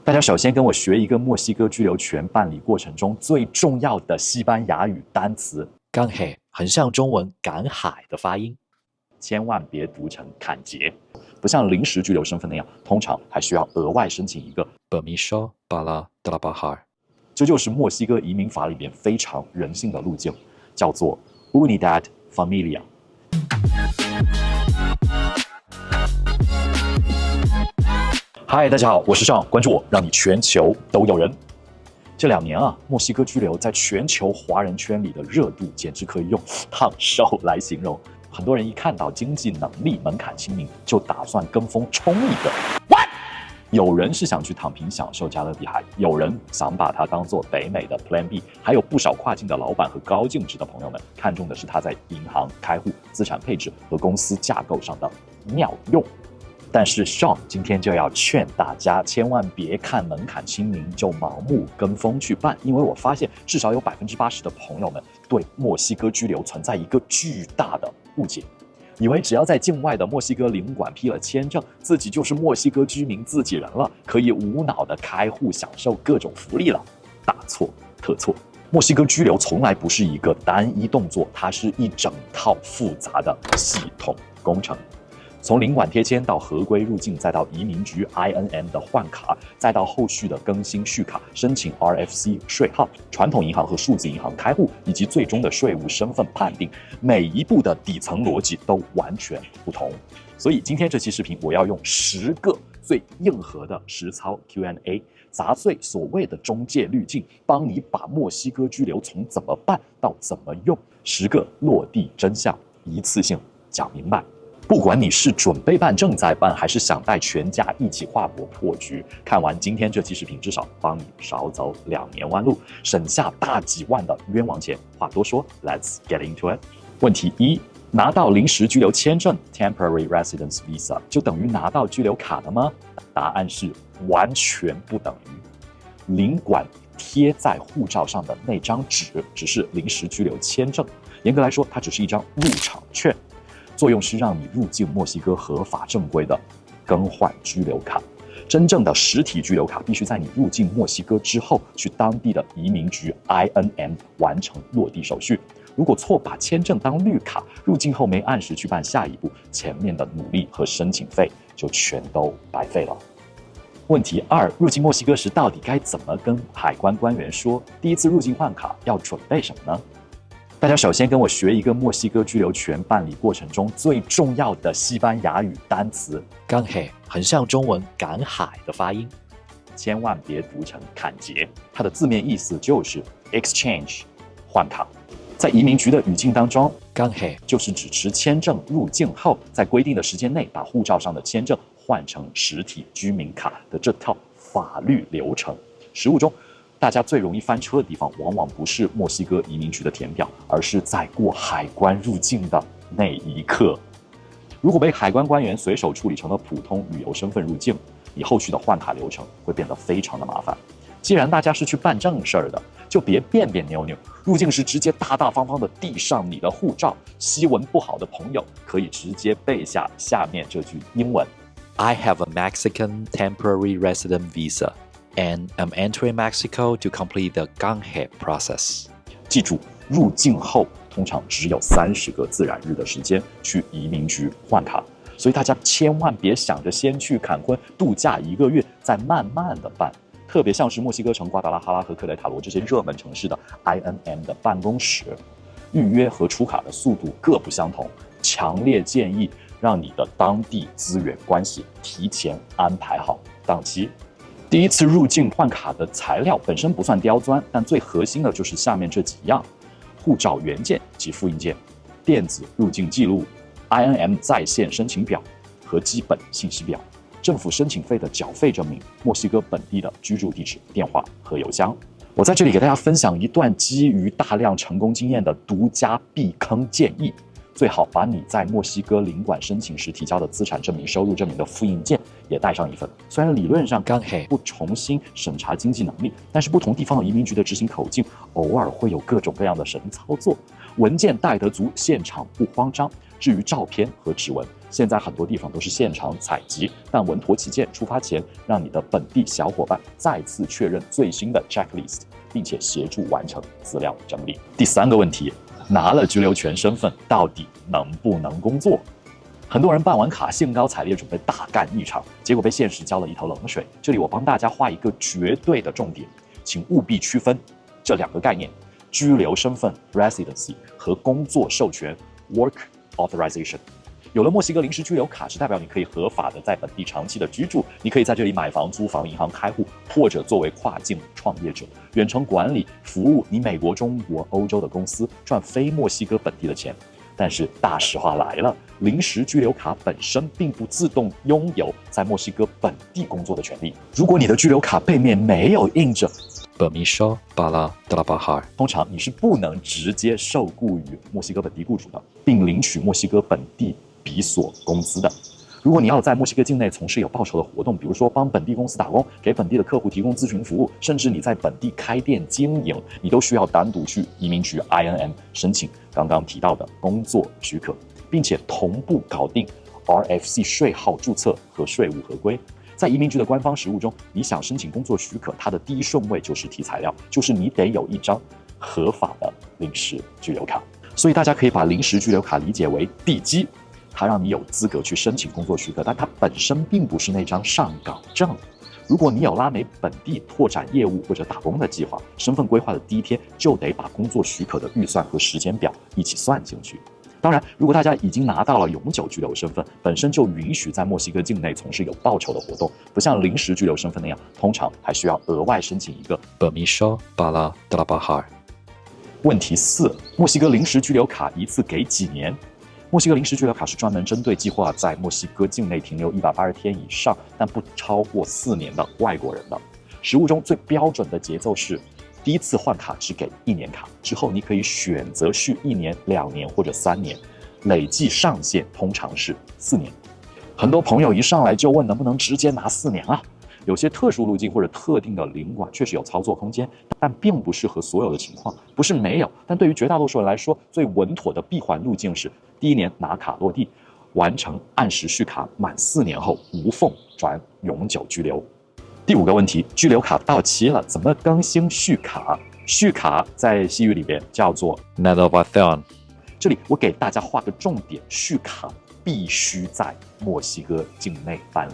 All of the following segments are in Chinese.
大家首先跟我学一个墨西哥居留权办理过程中最重要的西班牙语单词 "canje"， 很像中文赶海的发音，千万别读成坎捷。不像临时居留身份那样，通常还需要额外申請一個 permiso para trabajar， 这就是墨西哥移民法里边非常人性的路径，叫做 Unidad Familiar。嗨，大家好，我是尚，关注我，让你全球都有人。这2年啊，墨西哥居留在全球华人圈里的热度，简直可以用烫手来形容。很多人一看到经济能力门槛亲民，就打算跟风冲一个。What？ 有人是想去躺平享受加勒比海，有人想把它当做北美的 Plan B， 还有不少跨境的老板和高净值的朋友们看重的是它在银行开户、资产配置和公司架构上的妙用。但是 Sean 今天就要劝大家，千万别看门槛亲民就盲目跟风去办，因为我发现至少有80%的朋友们对墨西哥居留存在一个巨大的误解，以为只要在境外的墨西哥领馆批了签证，自己就是墨西哥居民自己人了，可以无脑的开户享受各种福利了。大错特错！墨西哥居留从来不是一个单一动作，它是一整套复杂的系统工程。从领馆贴签到合规入境，再到移民局 INM 的换卡，再到后续的更新续卡、申请 RFC 税号、传统银行和数字银行开户，以及最终的税务身份判定，每一步的底层逻辑都完全不同。所以今天这期视频，我要用10个最硬核的实操 Q&A， 砸碎所谓的中介滤镜，帮你把墨西哥居留从怎么办到怎么用，10个落地真相，一次性讲明白。不管你是准备办、正在办，还是想带全家一起划拨破局，看完今天这期视频，至少帮你少走2年弯路，省下大几万的冤枉钱。话多说 ，Let's get into it。问题1：拿到临时居留签证 （Temporary Residence Visa） 就等于拿到居留卡了吗？答案是完全不等于。领馆贴在护照上的那张纸只是临时居留签证，严格来说，它只是一张入场券。作用是让你入境墨西哥合法正规的更换居留卡。真正的实体居留卡必须在你入境墨西哥之后，去当地的移民局 INM 完成落地手续。如果错把签证当绿卡，入境后没按时去办下一步，前面的努力和申请费就全都白费了。问题2：入境墨西哥时到底该怎么跟海关官员说？第一次入境换卡要准备什么呢？大家首先跟我学一个墨西哥居留权办理过程中最重要的西班牙语单词 "canje"， 很像中文赶海的发音，千万别读成坎捷。它的字面意思就是 exchange， 换卡。在移民局的语境当中 ，canje 就是指持签证入境后，在规定的时间内把护照上的签证换成实体居民卡的这套法律流程。实务中，大家最容易翻车的地方，往往不是墨西哥移民局的填表，而是在过海关入境的那一刻。如果被海关官员随手处理成了普通旅游身份入境，你后续的换卡流程会变得非常的麻烦。既然大家是去办正事儿的，就别别扭扭，入境时直接大大方方的递上你的护照。西文不好的朋友可以直接背下面这句英文 ：I have a Mexican temporary resident visa。And I'm entering Mexico to complete the canje process。记住，入境后通常只有30个自然日的时间去移民局换卡，所以大家千万别想着先去坎昆度假1个月，再慢慢的办。特别像是墨西哥城瓜达拉哈拉和克雷塔罗这些热门城市的 INM 的办公室，预约和出卡的速度各不相同，强烈建议让你的当地资源关系提前安排好档期。第一次入境换卡的材料本身不算刁钻，但最核心的就是下面这几样：护照原件及复印件、电子入境记录、INM 在线申请表和基本信息表、政府申请费的缴费证明、墨西哥本地的居住地址、电话和邮箱。我在这里给大家分享一段基于大量成功经验的独家避坑建议。最好把你在墨西哥领馆申请时提交的资产证明、收入证明的复印件也带上一份。虽然理论上不重新审查经济能力，但是不同地方的移民局的执行口径偶尔会有各种各样的神操作。文件带得足，现场不慌张，至于照片和指纹，现在很多地方都是现场采集，但稳妥起见，出发前让你的本地小伙伴再次确认最新的 checklist， 并且协助完成资料整理。第3个问题，拿了居留权身份，到底能不能工作？很多人办完卡兴高采烈准备大干一场，结果被现实浇了一头冷水。这里我帮大家画一个绝对的重点，请务必区分这2个概念：居留身份 residency 和工作授权 work authorization。有了墨西哥临时居留卡，是代表你可以合法的在本地长期的居住，你可以在这里买房、租房、银行开户，或者作为跨境创业者，远程管理服务你美国、中国、欧洲的公司，赚非墨西哥本地的钱。但是大实话来了，临时居留卡本身并不自动拥有在墨西哥本地工作的权利。如果你的居留卡背面没有印着 Permiso para trabajar， 通常你是不能直接受雇于墨西哥本地雇主的，并领取墨西哥本地比索工资的。如果你要在墨西哥境内从事有报酬的活动，比如说帮本地公司打工，给本地的客户提供咨询服务，甚至你在本地开店经营，你都需要单独去移民局 INM 申请刚刚提到的工作许可，并且同步搞定 RFC 税号注册和税务合规。在移民局的官方实务中，你想申请工作许可，它的第一顺位就是提材料，就是你得有一张合法的临时居留卡。所以大家可以把临时居留卡理解为地基，它让你有资格去申请工作许可，但它本身并不是那张上岗证。如果你有拉美本地拓展业务或者打工的计划，身份规划的第一天就得把工作许可的预算和时间表一起算进去。当然，如果大家已经拿到了永久居留身份，本身就允许在墨西哥境内从事有报酬的活动，不像临时居留身份那样，通常还需要额外申请一个 Permiso para trabajar。问题4，墨西哥临时居留卡一次给几年？墨西哥临时居留卡是专门针对计划在墨西哥境内停留180天以上，但不超过4年的外国人的。实务中最标准的节奏是，第一次换卡只给1年卡，之后你可以选择续1年、2年或者3年，累计上限通常是4年。很多朋友一上来就问能不能直接拿4年啊？有些特殊路径或者特定的领馆确实有操作空间，但并不适合所有的情况。不是没有，但对于绝大多数人来说，最稳妥的闭环路径是第1年拿卡落地，完成按时续卡，满4年后无缝转永久居留。第5个问题，居留卡到期了，怎么更新续卡？续卡在西语里边叫做 renovación。这里我给大家画个重点，续卡必须在墨西哥境内办理。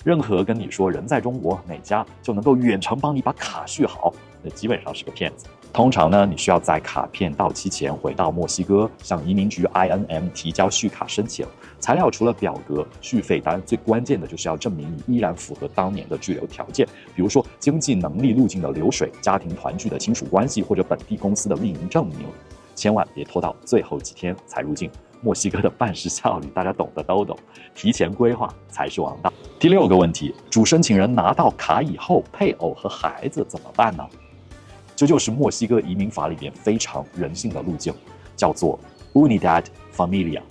任何跟你说人在中国哪家就能够远程帮你把卡续好，那基本上是个骗子。通常呢，你需要在卡片到期前回到墨西哥，向移民局 INM 提交续卡申请。材料除了表格、续费单，最关键的就是要证明你依然符合当年的居留条件，比如说经济能力路径的流水、家庭团聚的亲属关系或者本地公司的运营证明。千万别拖到最后几天才入境。墨西哥的办事效率，大家懂的都懂，提前规划才是王道。第6个问题，主申请人拿到卡以后，配偶和孩子怎么办呢？这就是墨西哥移民法里边非常人性的路径，叫做 Unidad Familia，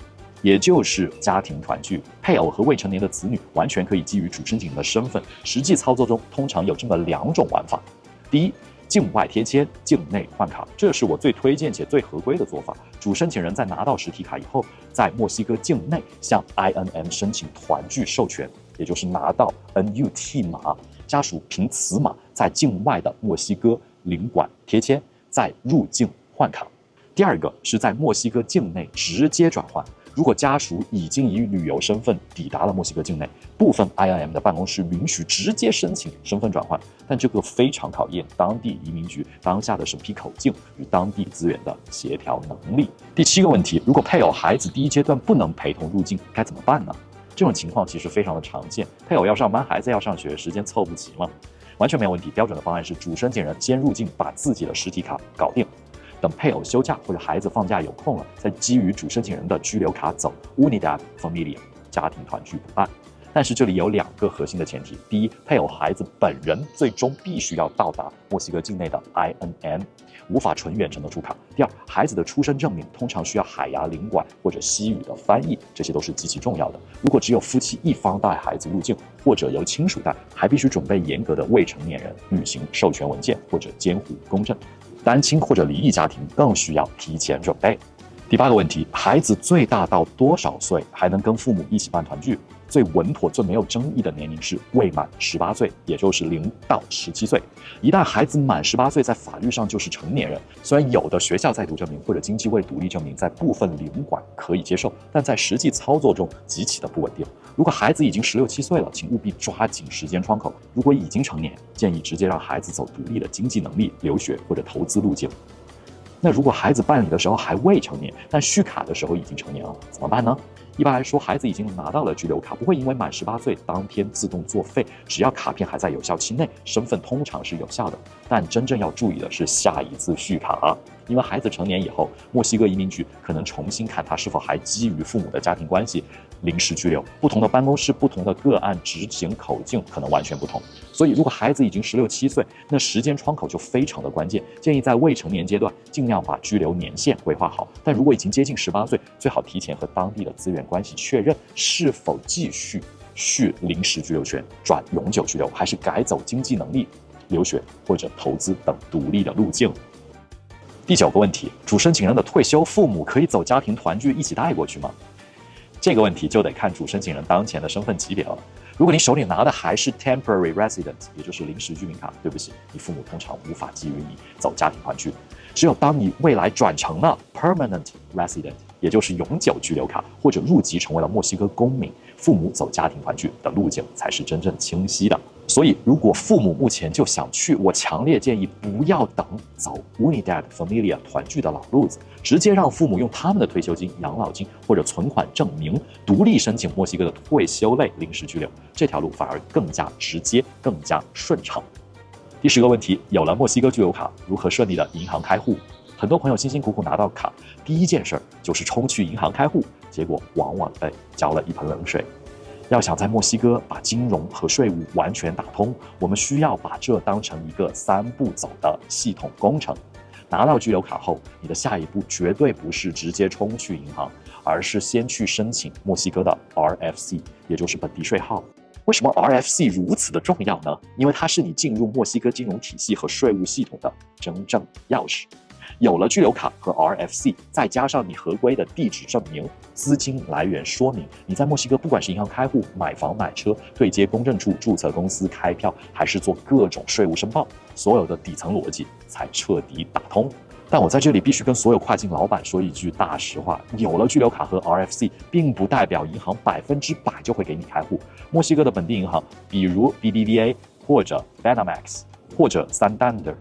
也就是家庭团聚。配偶和未成年的子女完全可以基于主申请人的身份，实际操作中通常有这么2种玩法。第一，境外贴签，境内换卡，这是我最推荐且最合规的做法。主申请人在拿到实体卡以后，在墨西哥境内向 INM 申请团聚授权，也就是拿到 NUT 码，家属凭此码在境外的墨西哥领馆贴签，再入境换卡。第2个是在墨西哥境内直接转换。如果家属已经以旅游身份抵达了墨西哥境内，部分 INM 的办公室允许直接申请身份转换，但这个非常考验当地移民局当下的审批口径与当地资源的协调能力。第7个问题，如果配偶、孩子第一阶段不能陪同入境，该怎么办呢？这种情况其实非常的常见，配偶要上班，孩子要上学，时间凑不齐了，完全没有问题。标准的方案是主申请人先入境，把自己的实体卡搞定。等配偶休假或者孩子放假有空了，再基于主申请人的居留卡走 Unidad Familia 家庭团聚补办。但是这里有2个核心的前提：第一，配偶孩子本人最终必须要到达墨西哥境内的 INM， 无法纯远程的出卡；第二，孩子的出生证明通常需要海牙领馆或者西语的翻译，这些都是极其重要的。如果只有夫妻一方带孩子入境，或者由亲属带，还必须准备严格的未成年人旅行授权文件或者监护公证。单亲或者离异家庭更需要提前准备。第8个问题，孩子最大到多少岁还能跟父母一起办团聚？最稳妥、最没有争议的年龄是未满18岁，也就是0到17岁。一旦孩子满18岁，在法律上就是成年人。虽然有的学校在读证明或者经济未独立证明在部分领馆可以接受，但在实际操作中极其的不稳定。如果孩子已经16、17岁了，请务必抓紧时间窗口。如果已经成年，建议直接让孩子走独立的经济能力、留学或者投资路径。那如果孩子办理的时候还未成年，但续卡的时候已经成年了，怎么办呢？一般来说，孩子已经拿到了居留卡，不会因为满18岁当天自动作废，只要卡片还在有效期内，身份通常是有效的。但真正要注意的是下一次续卡，因为孩子成年以后，墨西哥移民局可能重新看他是否还基于父母的家庭关系临时居留，不同的办公室、不同的个案执行口径可能完全不同。所以，如果孩子已经16、17岁，那时间窗口就非常的关键。建议在未成年阶段尽量把居留年限规划好。但如果已经接近18岁，最好提前和当地的资源关系确认是否继续续临时居留权转永久居留，还是改走经济能力、留学或者投资等独立的路径。第9个问题，主申请人的退休父母可以走家庭团聚一起带过去吗？这个问题就得看主申请人当前的身份级别了。如果你手里拿的还是 temporary resident， 也就是临时居民卡，对不起，你父母通常无法给予你走家庭团聚。只有当你未来转成了 permanent resident， 也就是永久居留卡，或者入籍成为了墨西哥公民，父母走家庭团聚的路径才是真正清晰的。所以，如果父母目前就想去，我强烈建议不要等走 Unidad Familia 团聚的老路子，直接让父母用他们的退休金、养老金或者存款证明，独立申请墨西哥的退休类临时居留，这条路反而更加直接、更加顺畅。第10个问题，有了墨西哥居留卡，如何顺利的银行开户？很多朋友辛辛苦苦拿到卡，第一件事就是冲去银行开户，结果往往被浇了一盆冷水。要想在墨西哥把金融和税务完全打通，我们需要把这当成一个3步走的系统工程。拿到居留卡后，你的下一步绝对不是直接冲去银行，而是先去申请墨西哥的 RFC， 也就是本地税号。为什么 RFC 如此的重要呢？因为它是你进入墨西哥金融体系和税务系统的真正钥匙。有了居留卡和 RFC， 再加上你合规的地址证明、资金来源说明，你在墨西哥不管是银行开户、买房买车、对接公证处、注册公司开票，还是做各种税务申报，所有的底层逻辑才彻底打通。但我在这里必须跟所有跨境老板说一句大实话，有了居留卡和 RFC， 并不代表银行100%就会给你开户。墨西哥的本地银行，比如 BBVA 或者 Banamex 或者 Santander，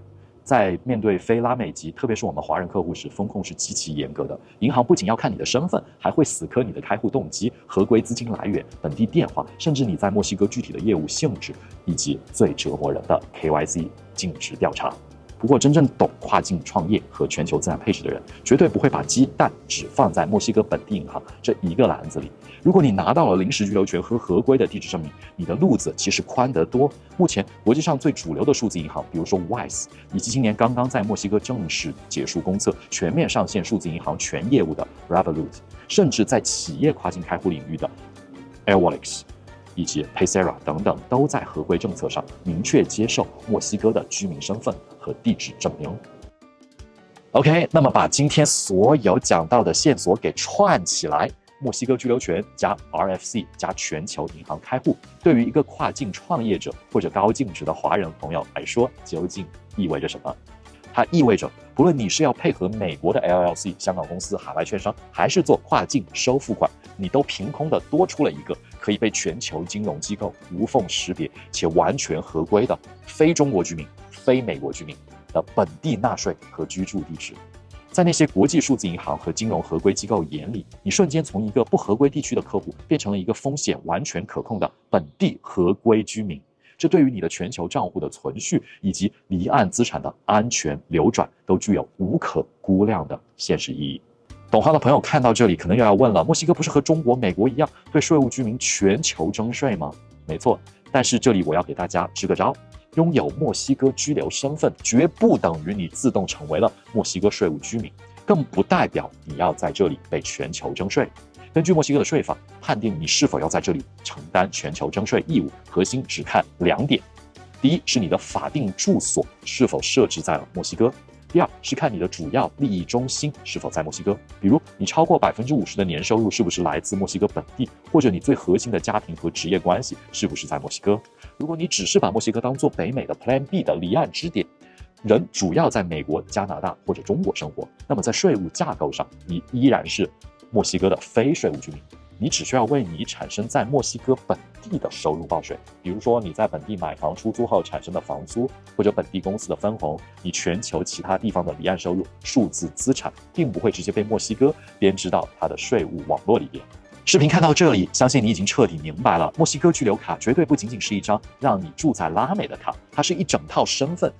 在面对非拉美籍，特别是我们华人客户时，风控是极其严格的。银行不仅要看你的身份，还会死磕你的开户动机、合规资金来源、本地电话，甚至你在墨西哥具体的业务性质，以及最折磨人的 KYC 尽职调查。不过，真正懂跨境创业和全球资产配置的人，绝对不会把鸡蛋只放在墨西哥本地银行这一个篮子里。如果你拿到了临时居留权和合规的地址证明，你的路子其实宽得多。目前国际上最主流的数字银行，比如说 Wise， 以及今年刚刚在墨西哥正式结束公测、全面上线数字银行全业务的 Revolut， 甚至在企业跨境开户领域的 Airwallex以及 Paysera 等等，都在合规政策上明确接受墨西哥的居民身份和地址证明。OK， 那么把今天所有讲到的线索给串起来，墨西哥居留权加 RFC 加全球银行开户，对于一个跨境创业者或者高净值的华人朋友来说，究竟意味着什么？它意味着，不论你是要配合美国的 LLC 香港公司、海外券商，还是做跨境收付款，你都凭空的多出了一个可以被全球金融机构无缝识别且完全合规的非中国居民、非美国居民的本地纳税和居住地址。在那些国际数字银行和金融合规机构眼里，你瞬间从一个不合规地区的客户变成了一个风险完全可控的本地合规居民。这对于你的全球账户的存续以及离岸资产的安全流转都具有无可估量的现实意义。懂行的朋友看到这里可能又要问了，墨西哥不是和中国、美国一样对税务居民全球征税吗？没错，但是这里我要给大家支个招，拥有墨西哥居留身份绝不等于你自动成为了墨西哥税务居民，更不代表你要在这里被全球征税。根据墨西哥的税法，判定你是否要在这里承担全球征税义务，核心只看2点。第一是你的法定住所是否设置在了墨西哥，第二是看你的主要利益中心是否在墨西哥，比如你超过50%的年收入是不是来自墨西哥本地，或者你最核心的家庭和职业关系是不是在墨西哥。如果你只是把墨西哥当作北美的 Plan B 的离岸支点，人主要在美国、加拿大或者中国生活，那么在税务架构上，你依然是墨西哥的非税务居民。你只需要为你产生在墨西哥本地的收入报税，比如说你在本地买房出租后产生的房租，或者本地公司的分红，你全球其他地方的离岸收入、数字资产，并不会直接被墨西哥编织到它的税务网络里边。视频看到这里，相信你已经彻底明白了，墨西哥居留卡绝对不仅仅是一张让你住在拉美的卡，它是一整套身份、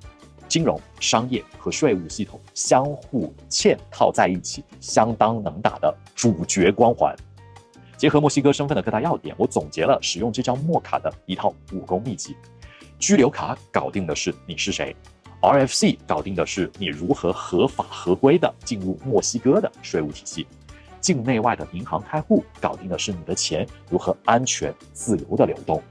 金融、商业和税务系统相互嵌套在一起，相当能打的主角光环。结合墨西哥身份的各大要点，我总结了使用这张墨卡的一套武功秘籍。居留卡搞定的是你是谁， RFC 搞定的是你如何合法合规的进入墨西哥的税务体系，境内外的银行开户搞定的是你的钱如何安全自由的流动。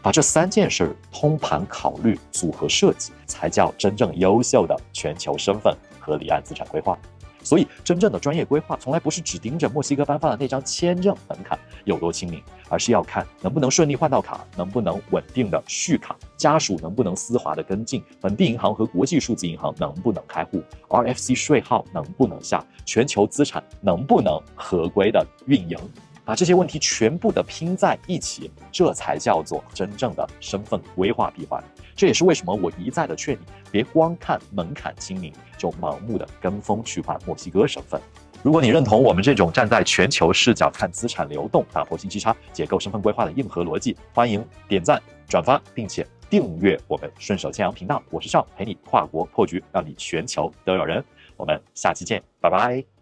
把这3件事通盘考虑、组合设计，才叫真正优秀的全球身份和离岸资产规划。所以，真正的专业规划从来不是只盯着墨西哥颁发的那张签证门槛有多亲民，而是要看能不能顺利换到卡，能不能稳定的续卡，家属能不能丝滑的跟进，本地银行和国际数字银行能不能开户， RFC 税号能不能下，全球资产能不能合规的运营。把这些问题全部的拼在一起，这才叫做真正的身份规划闭环。这也是为什么我一再的劝你，别光看门槛亲民，就盲目的跟风去换墨西哥身份。如果你认同我们这种站在全球视角看资产流动、打破信息差、解构身份规划的硬核逻辑，欢迎点赞、转发，并且订阅我们顺手牵羊频道。我是邵，陪你跨国破局，让你全球都有人。我们下期见，拜拜。